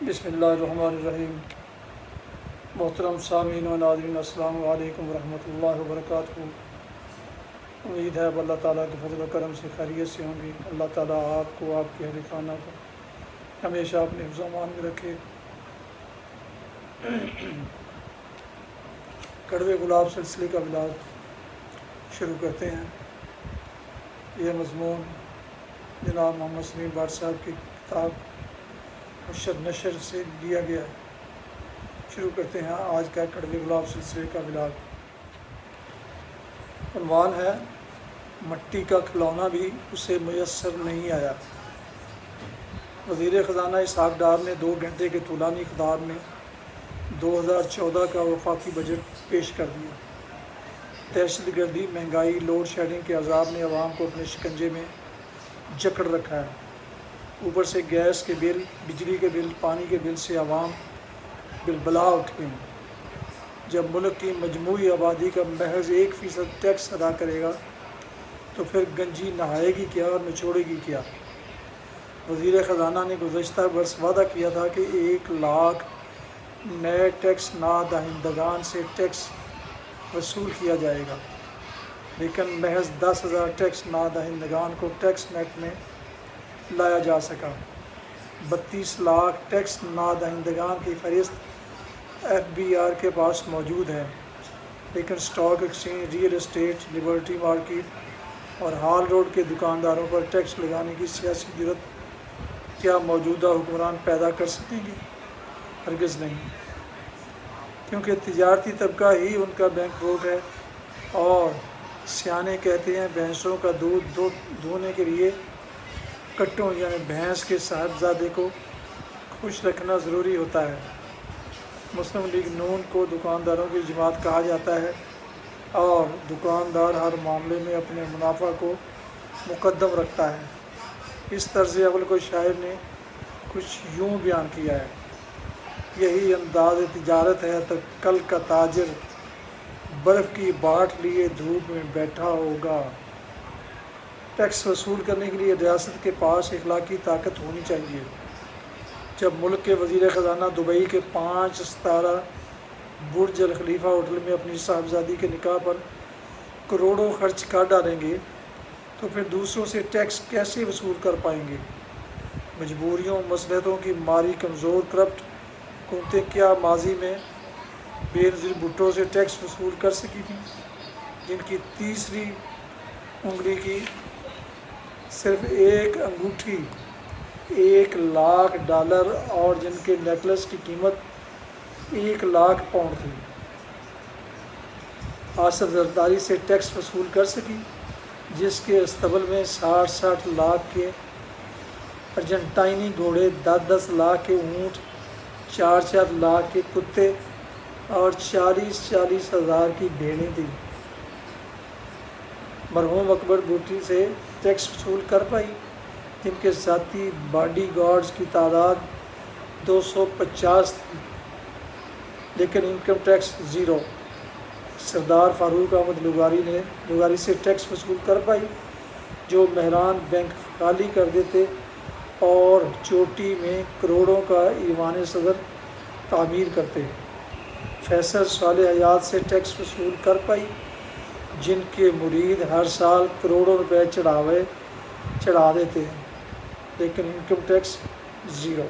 بسم اللہ الرحمن الرحیم۔ محترم سامعین و ناظرین، السلام علیکم ورحمۃ اللہ وبرکاتہ۔ امید ہے اب اللہ تعالیٰ کے فضل و کرم سے خیریت سے ہوں گی۔ اللہ تعالیٰ آپ کو، آپ کے اہل خانہ کو ہمیشہ اپنے حفظ و امان میں رکھے۔ کڑوے گلاب سلسلے کا ولاگ شروع کرتے ہیں۔ یہ مضمون جناب محمد سلیم بٹ صاحب کی کتاب حشر نشر سے لیا گیا ہے۔ شروع کرتے ہیں آج کا کڑوے گلاب سلسلے کا ولاگ۔ عنوان ہے مٹی کا کھلونا بھی اسے میسر نہیں آیا۔ وزیر خزانہ اسحاق ڈار نے 2 گھنٹے کے طولانی خطاب میں 2014 کا وفاقی بجٹ پیش کر دیا۔ دہشت گردی، مہنگائی، لوڈ شیڈنگ کے عذاب نے عوام کو اپنے شکنجے میں جکڑ رکھا ہے۔ اوپر سے گیس کے بل، بجلی کے بل، پانی کے بل سے عوام بالبلا اٹھ گئے۔ جب ملک کی مجموعی آبادی کا محض 1% ٹیکس ادا کرے گا تو پھر گنجی نہائے گی کیا اور نچوڑے گی کیا؟ وزیر خزانہ نے گزشتہ برس وعدہ کیا تھا کہ 1 لاکھ نئے ٹیکس نادہندگان سے ٹیکس وصول کیا جائے گا، لیکن محض 10,000 ٹیکس نادہندگان کو ٹیکس نیٹ میں لایا جا سکا۔ 32 لاکھ ٹیکس نادہندگان کی فہرست FBR کے پاس موجود ہے، لیکن stock exchange, real estate, Liberty market اور ہال روڈ کے دکانداروں پر ٹیکس لگانے کی سیاسی جرأت کیا موجودہ حکمران پیدا کر سکیں گے؟ ہرگز نہیں، کیونکہ تجارتی طبقہ ہی ان کا بینک روٹ ہے، اور سیانے کہتے ہیں بھینسوں کا دودھ دھونے کے لیے کٹوں یعنی بھینس کے صاحبزادے کو خوش رکھنا ضروری ہوتا ہے۔ مسلم لیگ نون کو دکانداروں کی جماعت کہا جاتا ہے، اور دکاندار ہر معاملے میں اپنے منافع کو مقدم رکھتا ہے۔ اس طرز اول کو شاعر نے کچھ یوں بیان کیا ہے: یہی انداز تجارت ہے تو کل کا تاجر برف کی باٹ لیے دھوپ میں بیٹھا ہوگا۔ ٹیکس وصول کرنے کے لیے ریاست کے پاس اخلاقی طاقت ہونی چاہیے۔ جب ملک کے وزیر خزانہ دبئی کے 5 ستارہ برج الخلیفہ ہوٹل میں اپنی صاحبزادی کے نکاح پر کروڑوں خرچ کر ڈالیں گے تو پھر دوسروں سے ٹیکس کیسے وصول کر پائیں گے؟ مجبوریوں، مصلحتوں کی ماری کمزور کرپٹ حکومتیں کیا ماضی میں بے نظیر بھٹو سے ٹیکس وصول کر سکی تھیں، جن کی تیسری انگلی کی صرف ایک انگوٹھی $1 لاکھ اور جن کے نیکلس کی قیمت 1 لاکھ پاؤنڈ تھی، آصف زرداری سے ٹیکس وصول کر سکی، جس کے استبل میں 60 لاکھ کے ارجنٹائنی گھوڑے، 10 لاکھ کے اونٹ، 4 لاکھ کے کتے اور 40 ہزار کی بھیڑیں تھیں؟ مرحوم اکبر بھٹی سے ٹیکس وصول کر پائی، جن کے ذاتی باڈی گارڈز کی تعداد 250 تھی، لیکن انکم ٹیکس 0۔ سردار فاروق احمد لغاری سے ٹیکس وصول کر پائی، جو مہران بینک خالی کر دیتے اور چوٹی میں کروڑوں کا ایوان صدر تعمیر کرتے۔ فیصل صالح حیات سے ٹیکس وصول کر پائی، جن کے مرید ہر سال کروڑوں روپے چڑھا دیتے ہیں، لیکن انکم ٹیکس 0۔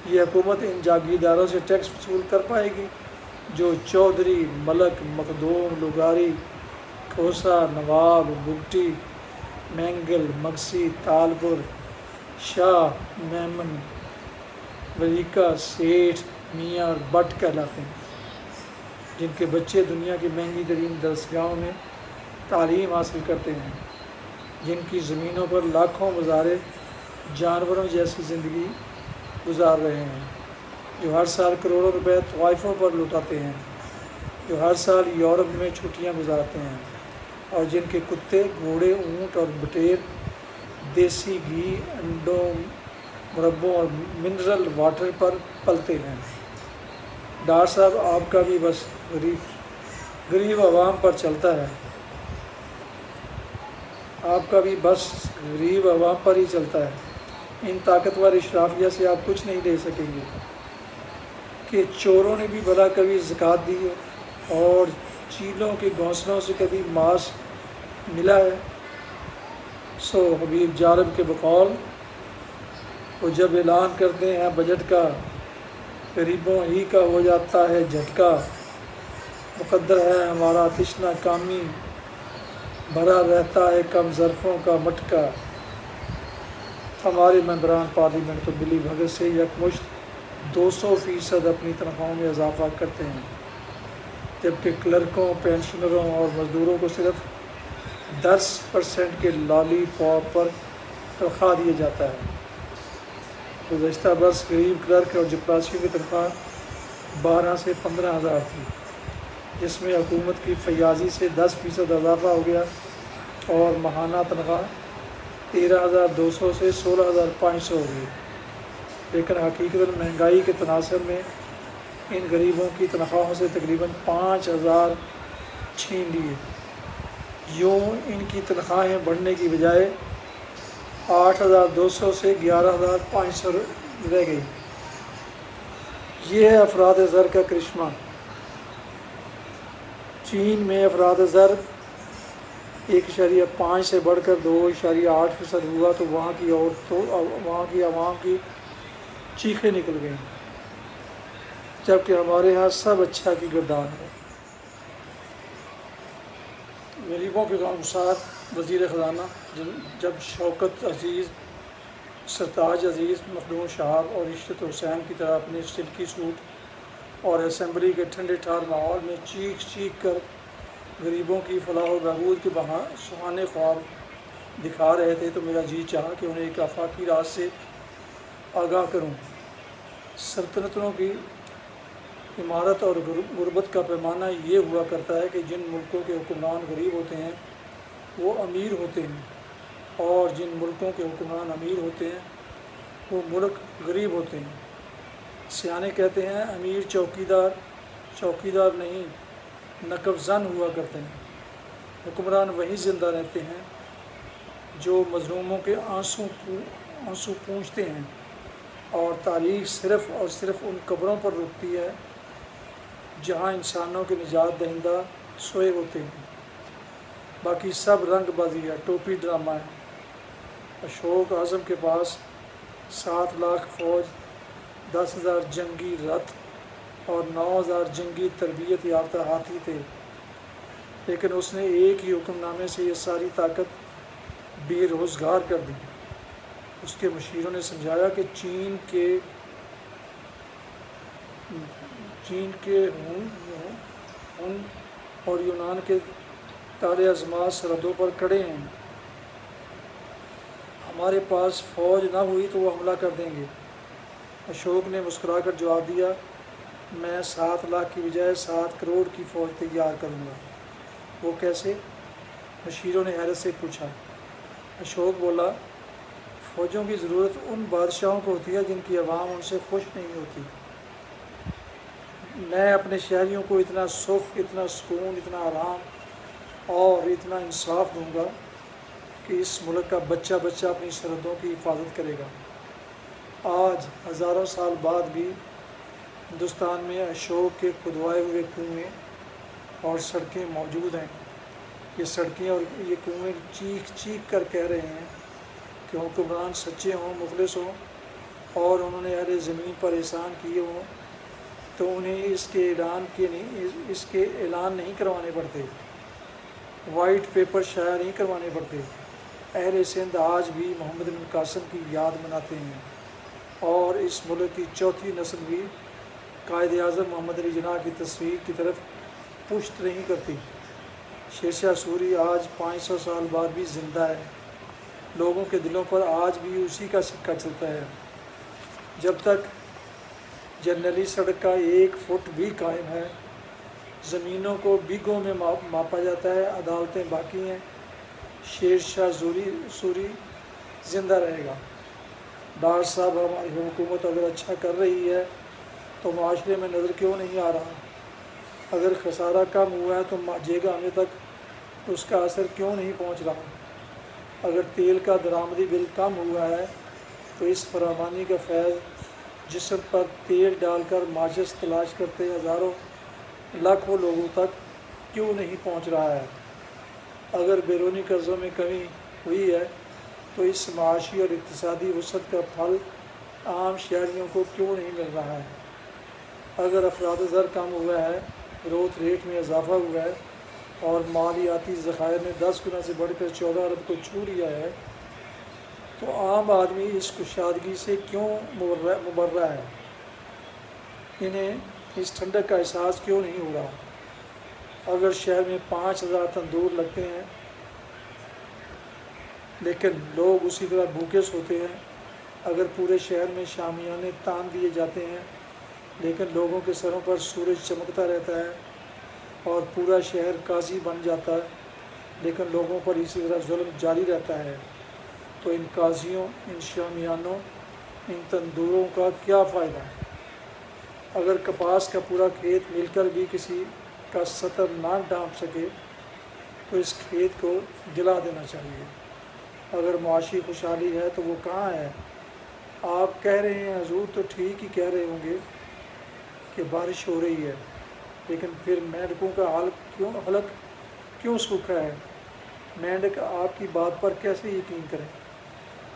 یہ حکومت ان جاگیرداروں سے ٹیکس وصول کر پائے گی جو چودھری، ملک، مخدوم، لغاری، کھوسا، نواب، بگٹی، مینگل، مگسی، تالپور، شاہ، میمن، وریکا، سیٹھ، میاں اور بٹ کہلاتے ہیں، جن کے بچے دنیا کی مہنگی ترین درسگاہوں میں تعلیم حاصل کرتے ہیں، جن کی زمینوں پر لاکھوں مزارع جانوروں جیسی زندگی گزار رہے ہیں، جو ہر سال کروڑوں روپے طوائفوں پر لٹاتے ہیں، جو ہر سال یورپ میں چھٹیاں گزارتے ہیں، اور جن کے کتے، گھوڑے، اونٹ اور بٹیر دیسی گھی، انڈوں، مربوں اور منرل واٹر پر پلتے ہیں۔ ڈار صاحب، آپ کا بھی بس غریب عوام پر چلتا ہے، آپ کا بھی بس غریب عوام پر ہی چلتا ہے۔ ان طاقتور اشرافیہ سے آپ کچھ نہیں لے سکیں گے کہ چوروں نے بھی بھلا کبھی زکوٰۃ دی ہے اور چیلوں کے گھونسلوں سے کبھی ماس ملا ہے؟ سو حبیب جانب کے بقول وہ جب اعلان کرتے ہیں بجٹ کا، غریبوں ہی کا ہو جاتا ہے جھٹکا، مقدر ہے ہمارا تشنہ کامی، بھرا رہتا ہے کم ظرفوں کا مٹکا۔ ہمارے ممبران پارلیمنٹ تو ملی بھگت سے یکمشت 200% اپنی تنخواہوں میں اضافہ کرتے ہیں، جبکہ کلرکوں، پینشنروں اور مزدوروں کو صرف 10% کے لالی پاپ پر تنخواہ دیا جاتا ہے۔ گزشتہ برس غریب کلرک اور چپراسیوں کی تنخواہ 12 سے 15 ہزار تھی، جس میں حکومت کی فیاضی سے 10% اضافہ ہو گیا اور ماہانہ تنخواہ 13,200 سے 16,500 ہو گئی۔ لیکن حقیقتاً مہنگائی کے تناظر میں ان غریبوں کی تنخواہوں سے تقریباً 5,000 چھین لیے۔ یوں ان کی تنخواہیں بڑھنے کی بجائے 8,200 سے 11,500 رہ گئی۔ یہ ہے افراط زر کا کرشمہ۔ چین میں افراط زر 1.5 سے بڑھ کر 2.8% ہوا تو وہاں کی عوام کی چیخیں نکل گئیں، جبکہ ہمارے ہاں سب اچھا کی گردان ہے۔ غریبوں کے غم گسار وزیر خزانہ جب شوکت عزیز، سرتاج عزیز، مخدوم شہاب اور عشرت حسین کی طرح اپنے سلکی سوٹ اور اسمبلی کے ٹھنڈے ٹھار ماحول میں چیخ کر غریبوں کی فلاح و بہبود کے سہانے خواب دکھا رہے تھے تو میرا جی چاہا کہ انہیں ایک آفاقی راز سے آگاہ کروں۔ سلطنتوں کی عمارت اور غربت کا پیمانہ یہ ہوا کرتا ہے کہ جن ملکوں کے حکمران غریب ہوتے ہیں وہ امیر ہوتے ہیں، اور جن ملکوں کے حکمران امیر ہوتے ہیں وہ ملک غریب ہوتے ہیں۔ سیانے کہتے ہیں امیر چوکیدار نہیں نقب زن ہوا کرتے ہیں۔ حکمران وہی زندہ رہتے ہیں جو مظلوموں کے آنسو پونچھتے ہیں، اور تاریخ صرف اور صرف ان قبروں پر رکتی ہے جہاں انسانوں کے نجات دہندہ سوئے ہوتے ہیں۔ باقی سب رنگ بازی ہے، ٹوپی ڈرامہ ہے۔ اشوک اعظم کے پاس 7 لاکھ فوج، 10,000 جنگی رتھ اور 9,000 جنگی تربیت یافتہ ہاتھی تھے، لیکن اس نے ایک ہی حکم نامے سے یہ ساری طاقت بے روزگار کر دی۔ اس کے مشیروں نے سمجھایا کہ چین کے ہن اور یونان کے تارے عظمات سرحدوں پر کھڑے ہیں، ہمارے پاس فوج نہ ہوئی تو وہ حملہ کر دیں گے۔ اشوک نے مسکرا کر جواب دیا، میں 7 لاکھ کی بجائے 7 کروڑ کی فوج تیار کروں گا۔ وہ کیسے؟ مشیروں نے حیرت سے پوچھا۔ اشوک بولا، فوجوں کی ضرورت ان بادشاہوں کو ہوتی ہے جن کی عوام ان سے خوش نہیں ہوتی۔ میں اپنے شہریوں کو اتنا سکھ، اتنا سکون، اتنا آرام اور اتنا انصاف دوں گا کہ اس ملک کا بچہ اپنی سرحدوں کی حفاظت کرے گا۔ آج ہزاروں سال بعد بھی ہندوستان میں اشوک کے کھدوائے ہوئے کنویں اور سڑکیں موجود ہیں۔ یہ سڑکیں اور یہ کنویں چیخ کر کہہ رہے ہیں کہ حکمران سچے ہوں، مخلص ہوں اور انہوں نے اہل زمین پر احسان کیے ہوں تو انہیں اس کے اعلان نہیں کروانے پڑتے، وائٹ پیپر شائع نہیں کروانے پڑتے۔ اہل سندھ آج بھی محمد بن قاسم کی یاد مناتے ہیں، اور اس ملک کی چوتھی نسل بھی قائد اعظم محمد علی جناح کی تصویر کی طرف پشت نہیں کرتی۔ شیر شاہ سوری آج 500 سال بعد بھی زندہ ہے، لوگوں کے دلوں پر آج بھی اسی کا سکہ چلتا ہے۔ جب تک جرنیلی سڑک کا 1 فٹ بھی قائم ہے، زمینوں کو بیگھوں میں ماپا جاتا ہے، عدالتیں باقی ہیں، شیر شاہ سوری زندہ رہے گا۔ ڈار صاحب، ہماری حکومت اگر اچھا کر رہی ہے تو معاشرے میں نظر کیوں نہیں آ رہا؟ اگر خسارہ کم ہوا ہے تو جیگہ ہمیں تک اس کا اثر کیوں نہیں پہنچ رہا؟ اگر تیل کا درآمدی بل کم ہوا ہے تو اس فراوانی کا فیض جسم پر تیل ڈال کر ماچس تلاش کرتے ہزاروں لاکھوں لوگوں تک کیوں نہیں پہنچ رہا ہے؟ اگر بیرونی قرضوں میں کمی ہوئی ہے تو اس معاشی اور اقتصادی وسعت کا پھل عام شہریوں کو کیوں نہیں مل رہا ہے؟ اگر افراد زر کم ہوا ہے، گروتھ ریٹ میں اضافہ ہوا ہے اور مالیاتی ذخائر نے 10 گنا سے بڑھ کر 14 ارب کو چھو لیا ہے، تو عام آدمی اس کشادگی سے کیوں مبرہ ہے؟ انہیں اس ٹھنڈک کا احساس کیوں نہیں ہو رہا؟ اگر شہر میں 5000 تندور لگتے ہیں لیکن لوگ اسی طرح بھوکے سوتے ہیں، اگر پورے شہر میں شامیانے تان دیے جاتے ہیں لیکن لوگوں کے سروں پر سورج چمکتا رہتا ہے اور پورا شہر قاضی بن جاتا ہے لیکن لوگوں پر اسی طرح ظلم جاری رہتا ہے، تو ان قاضیوں، ان شامیانوں، ان تندوروں کا کیا فائدہ ہے؟ اگر کپاس کا پورا کھیت مل کر بھی کسی کا سطر نہ ڈھانپ سکے تو اس کھیت کو جلا دینا چاہیے۔ اگر معاشی خوشحالی ہے تو وہ کہاں ہے؟ آپ کہہ رہے ہیں حضور تو ٹھیک ہی کہہ رہے ہوں گے کہ بارش ہو رہی ہے، لیکن پھر مینڈکوں کا حلق کیوں سوکھا ہے؟ مینڈک آپ کی بات پر کیسے یقین کریں؟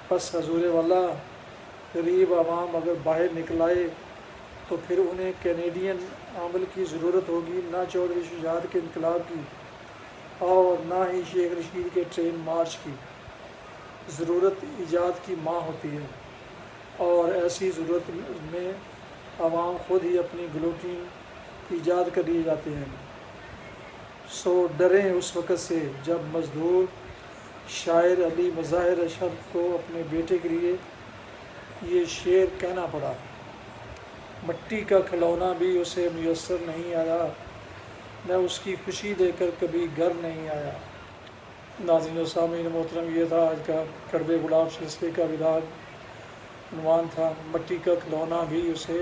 بس حضور والا، غریب عوام اگر باہر نکل آئے تو پھر انہیں کینیڈین عمل کی ضرورت ہوگی، نہ چودھری شجاعت کے انقلاب کی اور نہ ہی شیخ رشید کے ٹرین مارچ کی۔ ضرورت ایجاد کی ماں ہوتی ہے، اور ایسی ضرورت میں عوام خود ہی اپنی گلوٹین ایجاد کر لیے جاتے ہیں۔ سو ڈریں اس وقت سے جب مزدور شاعر علی مظاہر اشرف کو اپنے بیٹے کے لیے یہ شعر کہنا پڑا: مٹی کا کھلونا بھی اسے میسر نہیں آیا، میں اس کی خوشی دے کر کبھی گھر نہیں آیا۔ ناظرین و سامعین محترم، یہ تھا آج کا کڑوے گلاب سلسلے کا وداع۔ عنوان تھا مٹی کا کھلونا بھی اسے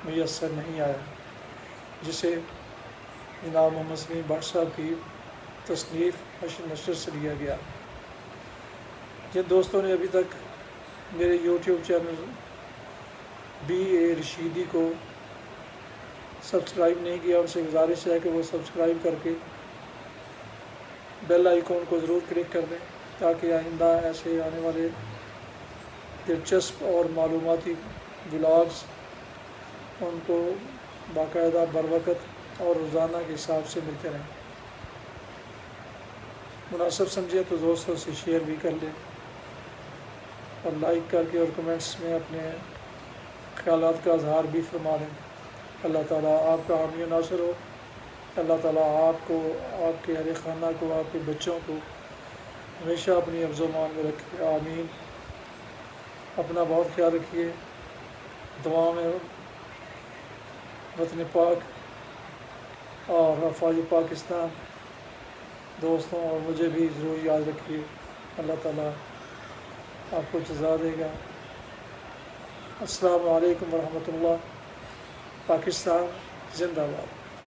میسر نہیں آیا، جسے جناب محمد سلیم بٹ صاحب کی تصنیف حشر نشر سے لیا گیا۔ جن دوستوں نے ابھی تک میرے یوٹیوب چینل BA رشیدی کو سبسکرائب نہیں کیا، ان سے گزارش ہے کہ وہ سبسکرائب کر کے بیل آئیکن کو ضرور کلک کر دیں تاکہ آئندہ ایسے آنے والے دلچسپ اور معلوماتی ولاگز ان کو باقاعدہ بروقت اور روزانہ کے حساب سے ملتے رہیں۔ مناسب سمجھے تو دوستوں سے شیئر بھی کر لیں اور لائک کر کے اور کمنٹس میں اپنے خیالات کا اظہار بھی فرما لیں۔ اللہ تعالیٰ آپ کا حامی و ناصر ہو۔ اللہ تعالیٰ آپ کو، آپ کے اہل خانہ کو، آپ کے بچوں کو ہمیشہ اپنی حفظ و امان میں رکھے، آمین۔ اپنا بہت خیال رکھیے، دعا میں وطن پاک اور افواج پاکستان دوستوں اور مجھے بھی ضرور یاد رکھیے۔ اللہ تعالیٰ آپ کو جزا دے گا۔ السلام علیکم ورحمۃ اللہ۔ پاکستان زندہ باد۔